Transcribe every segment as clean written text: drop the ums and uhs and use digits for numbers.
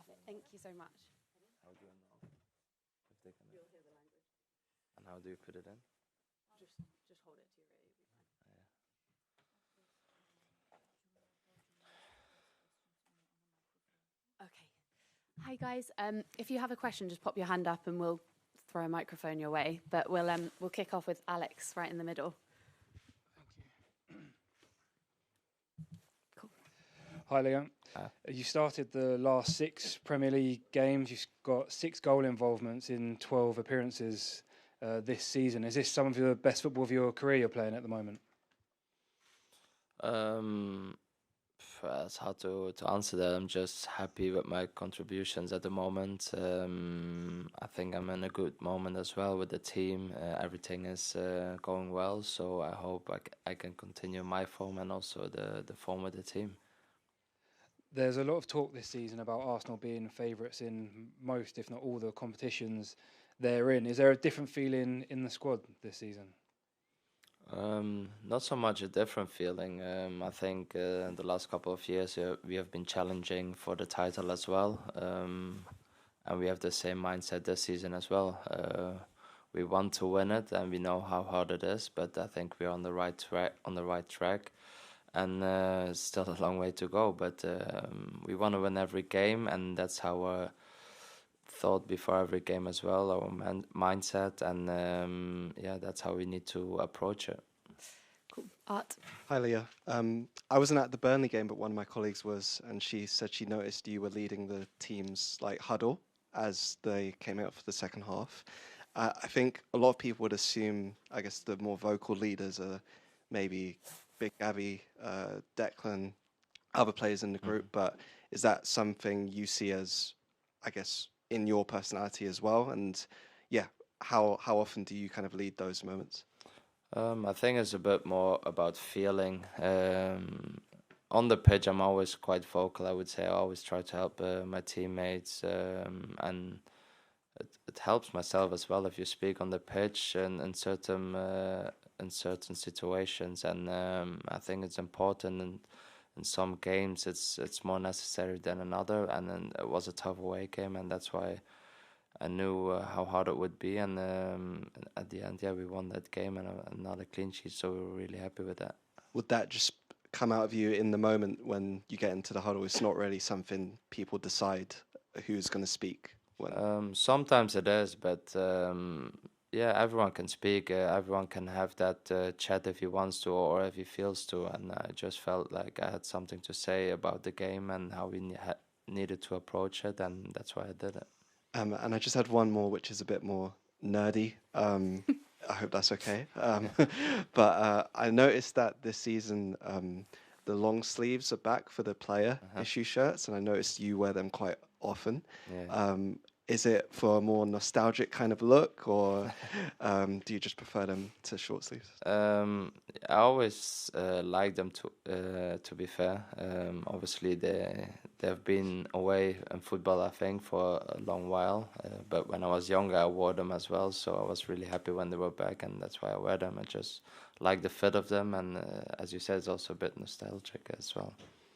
Perfect. Thank you so much. How do you know if they can? You'll hear the language. And how do you put it in? Just hold it to your ear. You'll be fine. Yeah. Okay. Hi guys. If you have a question, just pop your hand up and we'll throw a microphone your way. But we'll kick off with Alex right in the middle. Thank you. Cool. Hi, Leon. You started the last 6 Premier League games. You've got 6 goal involvements in 12 appearances this season. Is this some of the best football of your career you're playing at the moment? It's hard to answer that. I'm just happy with my contributions at the moment. I think I'm in a good moment as well with the team. Everything is going well, so I hope I can continue my form and also the form with the team. There's a lot of talk this season about Arsenal being favourites in most, if not all, the competitions they're in. Is there a different feeling in the squad this season? Not so much a different feeling. I think in the last couple of years we have been challenging for the title as well, and we have the same mindset this season as well. We want to win it, and we know how hard it is. But I think we're on the right track, and still a long way to go. But we want to win every game, and that's how. Thought before every game as well, our mindset, and that's how we need to approach it. Cool. Art. Hi, Leah. I wasn't at the Burnley game, but one of my colleagues was, and she said she noticed you were leading the team's huddle as they came out for the second half. I think a lot of people would assume, I guess, the more vocal leaders are maybe Big Gabby, Declan, other players in the group, but is that something you see as, I guess, in your personality as well? And how often do you kind of lead those moments? I think it's a bit more about feeling. On the pitch, I'm always quite vocal, I would say. I always try to help my teammates, and it helps myself as well if you speak on the pitch and in certain situations. And I think it's important, and in some games it's more necessary than another. And then it was a tough away game, and that's why I knew how hard it would be. And at the end, we won that game and another clean sheet, so we were really happy with that. Would that just come out of you in the moment when you get into the huddle? It's not really something people decide who's going to speak when? Sometimes it is, but everyone can speak. Everyone can have that chat if he wants to or if he feels to. And I just felt like I had something to say about the game and how we needed to approach it, and that's why I did it. And I just had one more, which is a bit more nerdy. I hope that's okay. But I noticed that this season the long sleeves are back for the player issue shirts, and I noticed you wear them quite often. Yeah. Is it for a more nostalgic kind of look, or do you just prefer them to short sleeves? I always like them to be fair. Obviously, they've been away in football, I think, for a long while. But when I was younger, I wore them as well. So I was really happy when they were back, and that's why I wear them. I just like the fit of them, and as you said, it's also a bit nostalgic as well.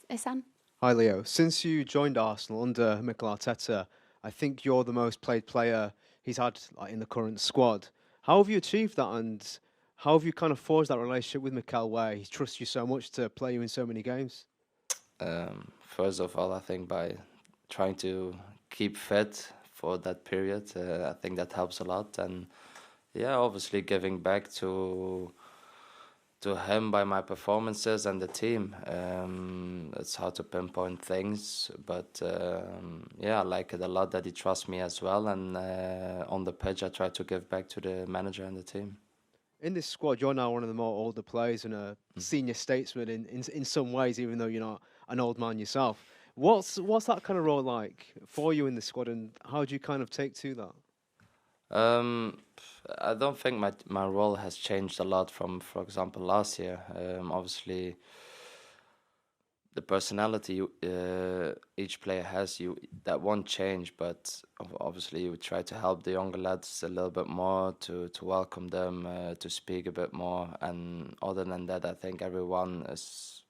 Ihsan? Hi, Leo. Since you joined Arsenal under Mikel Arteta, I think you're the most played player he's had in the current squad. How have you achieved that, and how have you kind of forged that relationship with Mikel where he trusts you so much to play you in so many games? First of all, I think by trying to keep fit for that period, I think that helps a lot. And obviously giving back to him by my performances and the team. It's hard to pinpoint things, but I like it a lot that he trusts me as well. And on the pitch, I try to give back to the manager and the team. In this squad, you're now one of the more older players and a senior statesman in some ways, even though you're not an old man yourself. What's that kind of role like for you in the squad, and how do you kind of take to that? I don't think my role has changed a lot from, for example, last year. Obviously, the personality each player has, that won't change, but obviously you try to help the younger lads a little bit more, to welcome them, to speak a bit more. And other than that, I think everyone is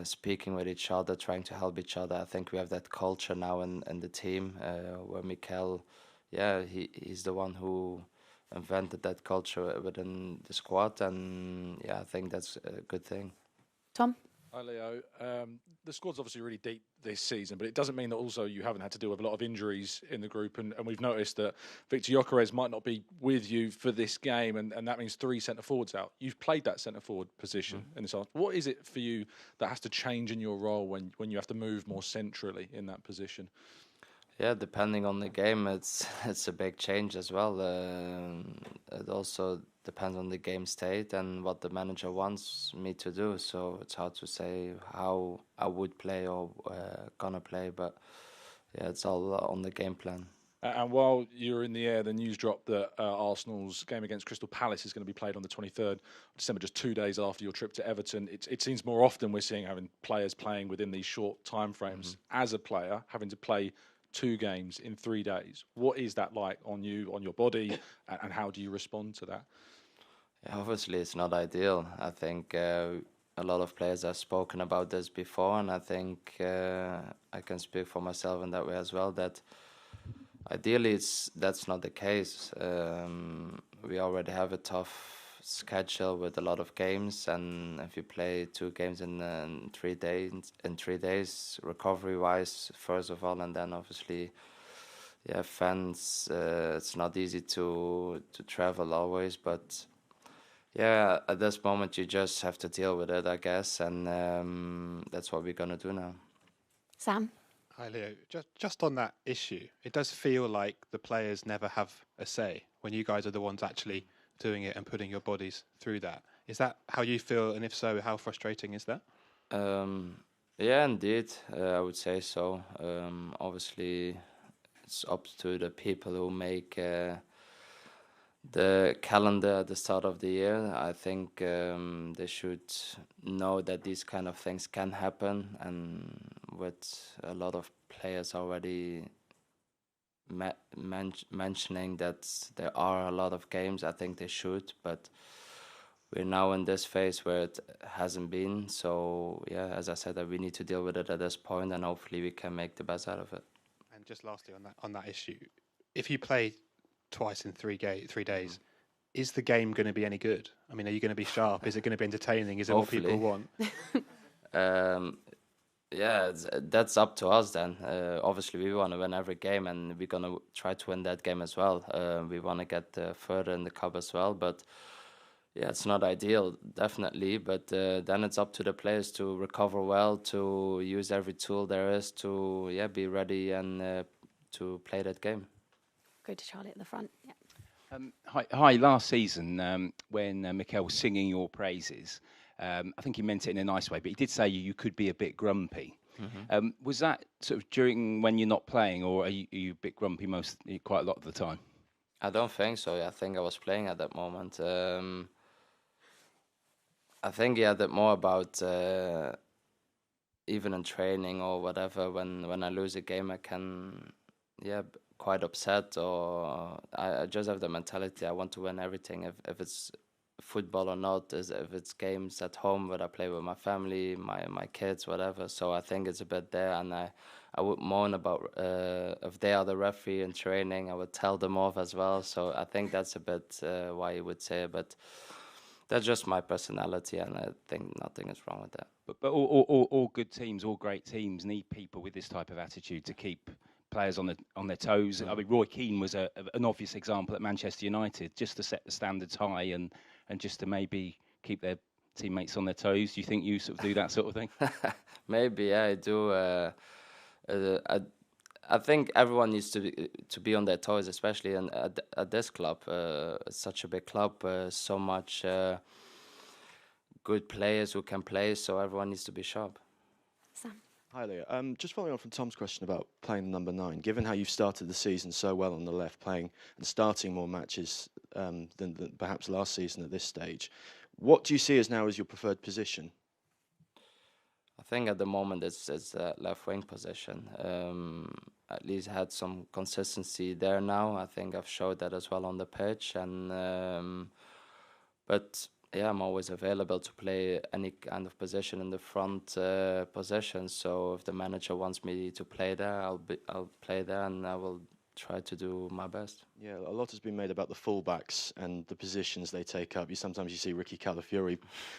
speaking with each other, trying to help each other. I think we have that culture now in the team where Mikel, he's the one who invented that culture within the squad, and I think that's a good thing. Tom? Hi, Leo. The squad's obviously really deep this season, but it doesn't mean that also you haven't had to deal with a lot of injuries in the group. And we've noticed that Victor Gyökeres might not be with you for this game, and that means 3 centre-forwards out. You've played that centre-forward position in this. What is it for you that has to change in your role when you have to move more centrally in that position? Yeah, depending on the game, it's a big change as well. It also depends on the game state and what the manager wants me to do. So it's hard to say how I would play or gonna play, but it's all on the game plan. And while you're in the air, the news dropped that Arsenal's game against Crystal Palace is going to be played on the 23rd of December, just 2 days after your trip to Everton. It seems more often we're seeing having players playing within these short time frames. As a player, having to play 2 games in 3 days. What is that like on you, on your body, and how do you respond to that? Yeah, obviously, it's not ideal. I think a lot of players have spoken about this before, and I think I can speak for myself in that way as well, that ideally that's not the case. We already have a tough schedule with a lot of games, and if you play 2 games in 3 days, recovery-wise, first of all, and then obviously, fans. It's not easy to travel always, but at this moment you just have to deal with it, I guess, and that's what we're gonna do now. Sam? Hi, Leo. Just on that issue, it does feel like the players never have a say when you guys are the ones actually doing it and putting your bodies through that. Is that how you feel? And if so, how frustrating is that? Yeah, indeed, I would say so. Obviously, it's up to the people who make the calendar at the start of the year. I think they should know that these kind of things can happen, and with a lot of players already mentioning that there are a lot of games, I think they should, but we're now in this phase where it hasn't been. So as I said, that we need to deal with it at this point, and hopefully we can make the best out of it. And just lastly on that issue, if you play twice in 3 days, is the game going to be any good? I mean, are you going to be sharp? Is it going to be entertaining? Is it Hopefully. what people want? That's up to us then. Obviously, we want to win every game, and we're going to try to win that game as well. We want to get further in the cup as well, but it's not ideal, definitely. But then it's up to the players to recover well, to use every tool there is to be ready and to play that game. Go to Charlie at the front. Yeah. Hi. Last season, when Mikel was singing your praises, I think he meant it in a nice way, but he did say you could be a bit grumpy. Mm-hmm. Was that sort of during when you're not playing, or are you a bit grumpy quite a lot of the time? I don't think so. I think I was playing at that moment. I think that more about even in training or whatever. When I lose a game, I can quite upset, or I just have the mentality I want to win everything. If it's football or not, if it's games at home where I play with my family, my kids, whatever. So I think it's a bit there, and I would moan about if they are the referee in training, I would tell them off as well. So I think that's a bit why you would say it, but that's just my personality, and I think nothing is wrong with that. But all good teams, all great teams need people with this type of attitude to keep players on their toes. I mean, Roy Keane was an obvious example at Manchester United, just to set the standards high and just to maybe keep their teammates on their toes. Do you think you sort of do that sort of thing? Maybe, I do. I think everyone needs to be on their toes, especially at this club. It's such a big club, so much good players who can play, so everyone needs to be sharp. Sam. Hi, Leo. Just following on from Tom's question about playing number 9, given how you've started the season so well on the left, playing and starting more matches than perhaps last season at this stage, what do you see as now as your preferred position? I think at the moment it's left wing position. At least had some consistency there now. I think I've showed that as well on the pitch, and but yeah, I'm always available to play any kind of position in the front position. So if the manager wants me to play there, I'll play there, and I will try to do my best. Yeah, a lot has been made about the fullbacks and the positions they take up. Sometimes you see Ricky Calafiori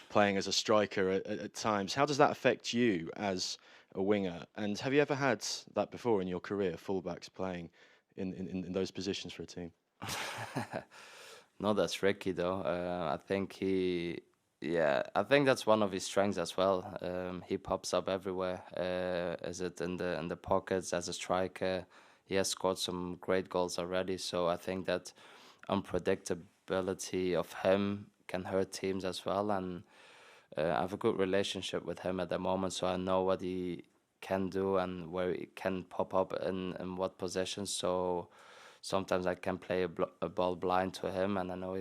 playing as a striker at times. How does that affect you as a winger? And have you ever had that before in your career, fullbacks playing in those positions for a team? No, that's Ricky though. I think I think that's one of his strengths as well. He pops up everywhere. Is it in the pockets as a striker? He has scored some great goals already. So I think that unpredictability of him can hurt teams as well. And I have a good relationship with him at the moment, so I know what he can do and where he can pop up in what positions. So sometimes I can play a ball blind to him, and I know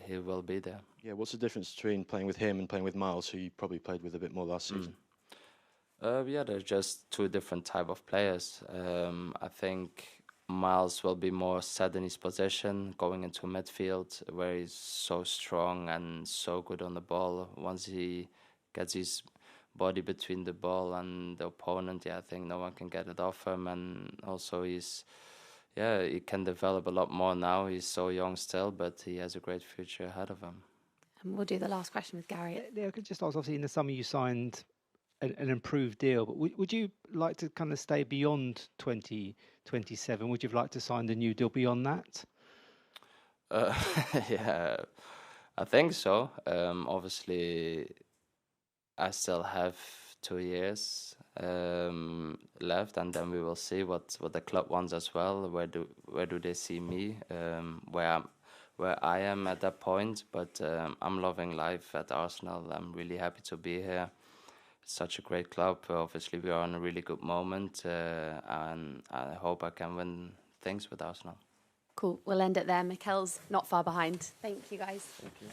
he will be there. Yeah, what's the difference between playing with him and playing with Miles, who you probably played with a bit more last season? Yeah, they're just two different type of players. I think Miles will be more set in his position, going into midfield, where he's so strong and so good on the ball. Once he gets his body between the ball and the opponent, I think no one can get it off him. And also he can develop a lot more now. He's so young still, but he has a great future ahead of him. And we'll do the last question with Gary. Yeah, I could just ask, obviously in the summer you signed an improved deal, but would you like to kind of stay beyond 2027? Would you like to sign the new deal beyond that? Yeah, I think so. Obviously, I still have 2 years left, and then we will see what the club wants as well. Where do they see me? Where I am at that point. But I'm loving life at Arsenal. I'm really happy to be here. It's such a great club. Obviously, we are in a really good moment, and I hope I can win things with Arsenal. Cool. We'll end it there. Mikel's not far behind. Thank you, guys. Thank you.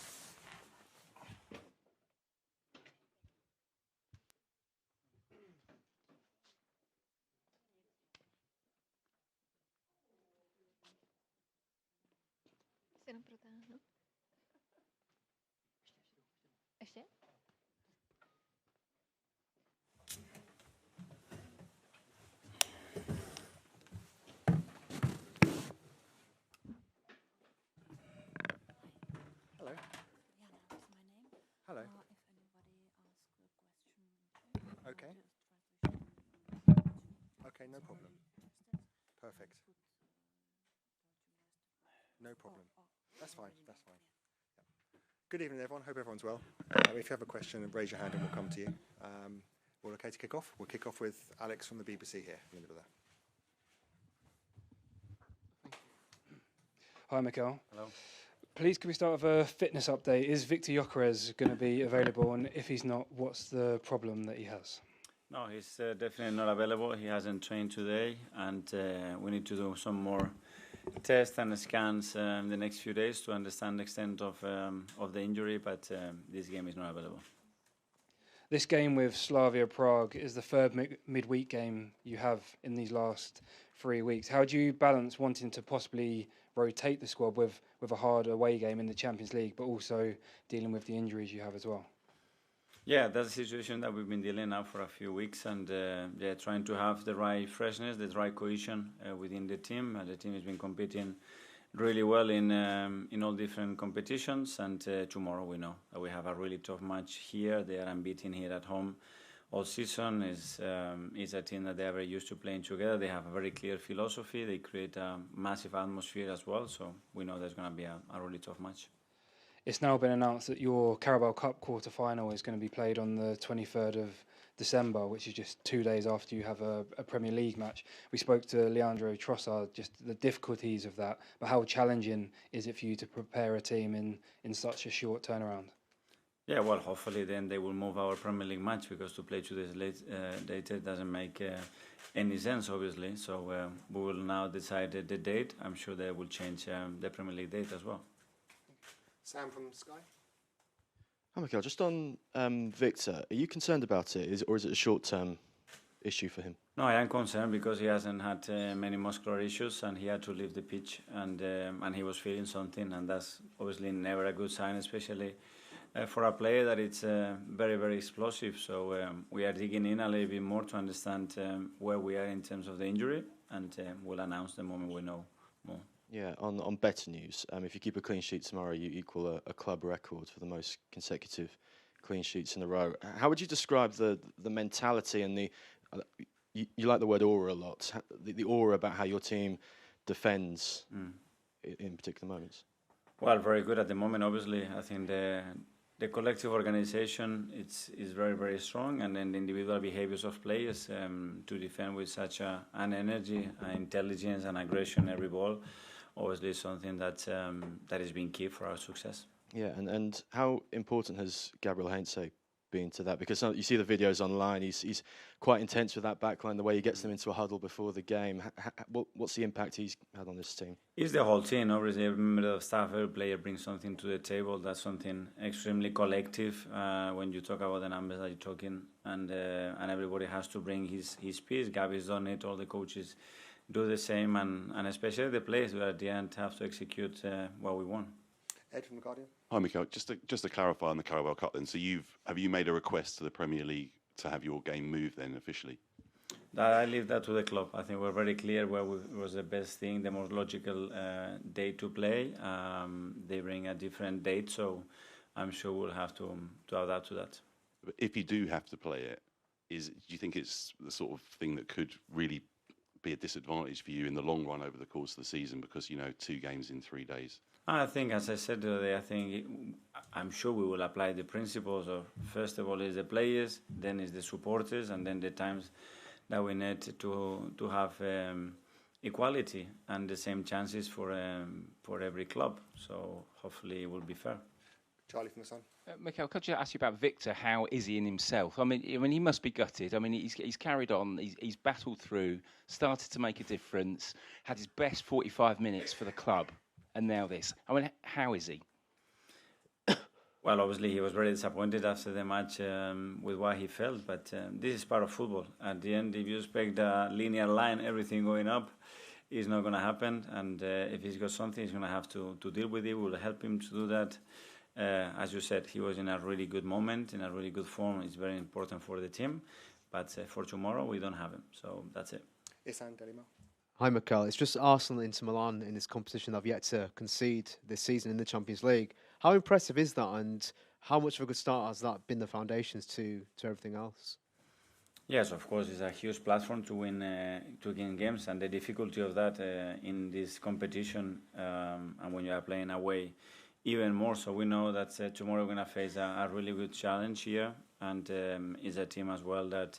Hello. Okay. Okay, no problem. Perfect. No problem. That's fine. That's fine. Yeah. Good evening, everyone. Hope everyone's well. If you have a question, raise your hand and we'll come to you. We're okay to kick off? We'll kick off with Alex from the BBC here in the middle there. Hi, Mikel. Hello. Please, can we start with a fitness update? Is Victor Gyökeres going to be available? And if he's not, what's the problem that he has? No, he's definitely not available. He hasn't trained today, and we need to do some more tests and scans in the next few days to understand the extent of the injury, but this game is not available. This game with Slavia Prague is the third midweek game you have in these last 3 weeks. How do you balance wanting to possibly rotate the squad with a hard away game in the Champions League, but also dealing with the injuries you have as well? Yeah, that's a situation that we've been dealing now for a few weeks, and trying to have the right freshness, the right cohesion within the team. The team has been competing really well in all different competitions, and tomorrow we know that we have a really tough match here. They are unbeaten here at home all season. Is a team that they are very used to playing together. They have a very clear philosophy. They create a massive atmosphere as well, so we know there's going to be a really tough match. It's now been announced that your Carabao Cup quarter-final is going to be played on the 23rd of December, which is just 2 days after you have a Premier League match. We spoke to Leandro Trossard, just the difficulties of that, but how challenging is it for you to prepare a team in such a short turnaround? Yeah, well, hopefully then they will move our Premier League match, because to play 2 days later doesn't make any sense, obviously. So we will now decide the date. I'm sure they will change the Premier League date as well. Sam from Sky. Hi, Mikel. Just on Victor, are you concerned about it, or is it a short-term issue for him? No, I am concerned because he hasn't had many muscular issues, and he had to leave the pitch, and he was feeling something, and that's obviously never a good sign, especially for a player that it's very, very explosive. So we are digging in a little bit more to understand where we are in terms of the injury, and we'll announce the moment we know more. Yeah, on better news, if you keep a clean sheet tomorrow, you equal a club record for the most consecutive clean sheets in a row. How would you describe the mentality and the you like the word aura a lot, the aura about how your team defends in particular moments? Well, very good at the moment. Obviously, I think the collective organization is very, very strong, and then the individual behaviors of players to defend with such an energy, intelligence, and aggression every ball, obviously is something that has been key for our success. Yeah, and how important has Gabriel Heinze been to that? Because you see the videos online, he's quite intense with that backline, the way he gets them into a huddle before the game. What's the impact he's had on this team? It's the whole team. Obviously, every member of staff, every player brings something to the table. That's something extremely collective when you talk about the numbers that you're talking, and everybody has to bring his piece. Gabi's done it, all the coaches do the same, and especially the players who at the end have to execute what we want. Ed from The Guardian. Hi, Mikel. Just to clarify on the Carabao Cup then, so have you made a request to the Premier League to have your game moved then officially? I leave that to the club. I think we're very clear where was the best thing, the most logical day to play. They bring a different date, so I'm sure we'll have to adapt to that. But if you do have to play it, do you think it's the sort of thing that could really be a disadvantage for you in the long run over the course of the season, because 2 games in 3 days? I think, as I said today, I'm sure we will apply the principles of, first of all, is the players, then is the supporters, and then the times that we need to have equality and the same chances for every club. So hopefully it will be fair. Charlie from The Sun. Mikel, could you ask you about Victor? How is he in himself? I mean, he must be gutted. I mean, he's carried on. He's battled through, started to make a difference, had his best 45 minutes for the club, and now this. I mean, how is he? Well, obviously he was very disappointed after the match with what he felt, but this is part of football. At the end, if you expect a linear line, everything going up, it's not going to happen. And if he's got something, he's going to have to deal with it. We'll help him to do that. As you said, he was in a really good moment, in a really good form. It's very important for the team. But for tomorrow, we don't have him. So that's it. Isan Delima. Hi, Mikel. It's just Arsenal and Inter Milan in this competition that have yet to concede this season in the Champions League. How impressive is that, and how much of a good start has that been the foundations to everything else? Yes, of course, it's a huge platform to win games, and the difficulty of that in this competition, and when you are playing away, even more so. We know that tomorrow we're going to face a really good challenge here, and it's a team as well that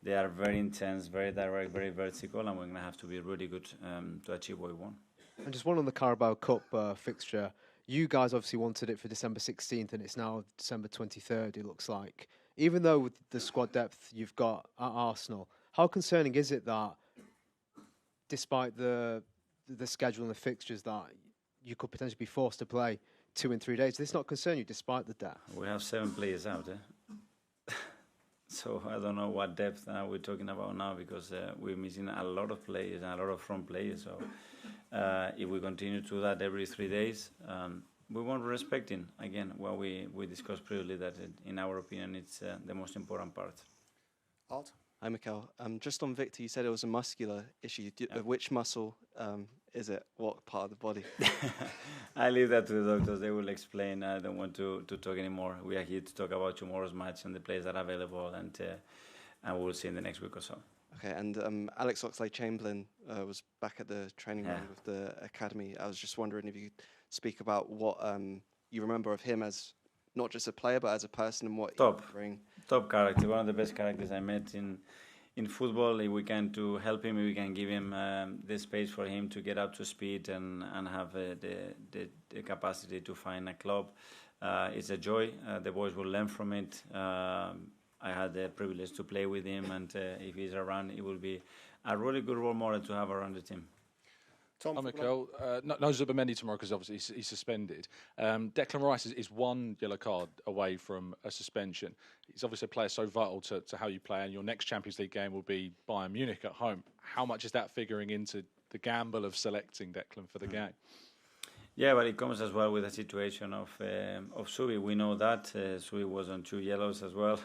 they are very intense, very direct, very vertical, and we're going to have to be really good to achieve what we want. And just one on the Carabao Cup fixture. You guys obviously wanted it for December 16th, and it's now December 23rd, it looks like. Even though with the squad depth you've got at Arsenal, how concerning is it that, despite the schedule and the fixtures, that you could potentially be forced to play 2 in 3 days? Does this not concern you, despite the depth? We have 7 players out, so I don't know what depth we're talking about now, because we're missing a lot of players and a lot of front players. So if we continue to do that every 3 days, we won't be respecting, again, what we discussed previously, that in our opinion it's the most important part. Art? Hi, Mikel. Just on Victor, you said it was a muscular issue. Which muscle is it? What part of the body? I leave that to the doctors. They will explain. I don't want to talk anymore. We are here to talk about tomorrow's match and the players that are available, and we'll see in the next week or so. Okay, and Alex Oxlade-Chamberlain was back at the training ground with the academy. I was just wondering if you could speak about what you remember of him as not just a player, but as a person, and what he bring. Top character, one of the best characters I met in football. If we can to help him, if we can give him the space for him to get up to speed and have the capacity to find a club, it's a joy. The boys will learn from it. I had the privilege to play with him, and if he's around, it will be a really good role model to have around the team. Tom, Mikel, no Zubimendi tomorrow because obviously he's suspended. Declan Rice is 1 yellow card away from a suspension. He's obviously a player so vital to how you play, and your next Champions League game will be Bayern Munich at home. How much is that figuring into the gamble of selecting Declan for the game? Yeah, but it comes as well with a situation of Subi. We know that Subi was on 2 yellows as well,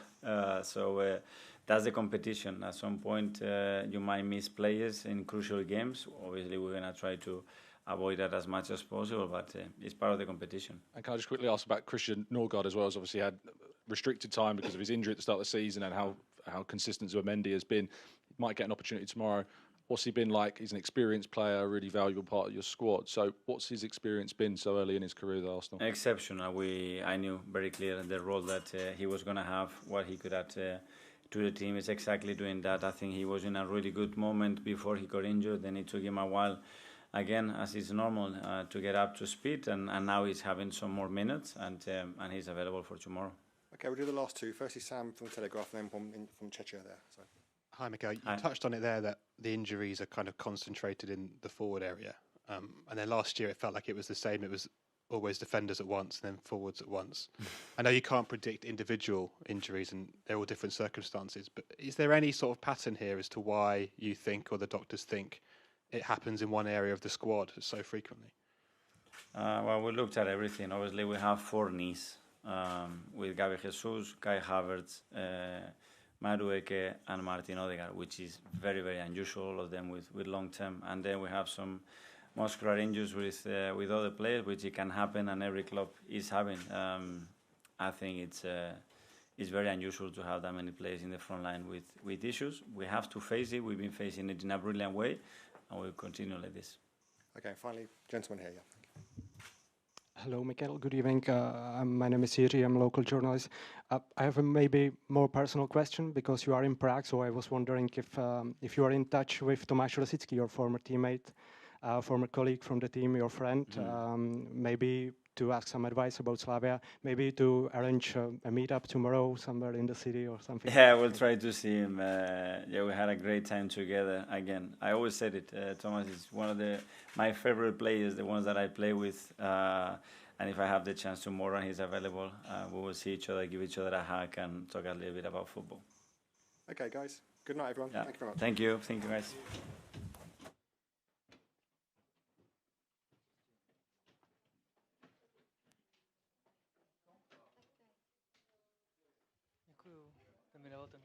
so that's the competition. At some point, you might miss players in crucial games. Obviously, we're going to try to avoid that as much as possible, but it's part of the competition. And can I just quickly ask about Christian Norgard as well? As obviously had restricted time because of his injury at the start of the season, and how consistent Zubimendi has been. He might get an opportunity tomorrow. What's he been like? He's an experienced player, a really valuable part of your squad. So what's his experience been so early in his career at Arsenal? Exceptional. I knew very clearly the role that he was going to have, what he could add to the team. Is exactly doing that. I think he was in a really good moment before he got injured. Then it took him a while, again, as is normal, to get up to speed. And now he's having some more minutes, and he's available for tomorrow. Okay, we'll do the last two. Firstly, Sam from the Telegraph, and then one from Chechia there. So. Hi, Mikel. You touched on it there that the injuries are kind of concentrated in the forward area. And then last year it felt like it was the same. It was always defenders at once and then forwards at once. I know you can't predict individual injuries and they're all different circumstances, but is there any sort of pattern here as to why you think or the doctors think it happens in one area of the squad so frequently? Well, we looked at everything. Obviously, we have 4 knees with Gabi Jesus, Kai Havertz, Madueke and Martin Odegaard, which is very, very unusual, all of them with long term. And then we have some muscular injuries with other players, which it can happen, and every club is having. I think it's very unusual to have that many players in the front line with issues. We have to face it. We've been facing it in a brilliant way, and we'll continue like this. Okay, finally, gentleman here, yeah. Hello, Mikel. Good evening. My name is Siri. I'm a local journalist. I have a maybe more personal question because you are in Prague. So I was wondering if you are in touch with Tomáš Rosický, your former teammate, former colleague from the team, your friend, maybe to ask some advice about Slavia, maybe to arrange a meetup tomorrow somewhere in the city or something. Yeah, we'll try to see him. Yeah, we had a great time together. Again, I always said it. Tomáš is one of my favorite players, the ones that I play with. And if I have the chance tomorrow and he's available, we will see each other, give each other a hug, and talk a little bit about football. Okay, guys. Good night, everyone. Yeah. Thank you very much. Thank you. Thank you, guys. Děkuju, to mi dal ten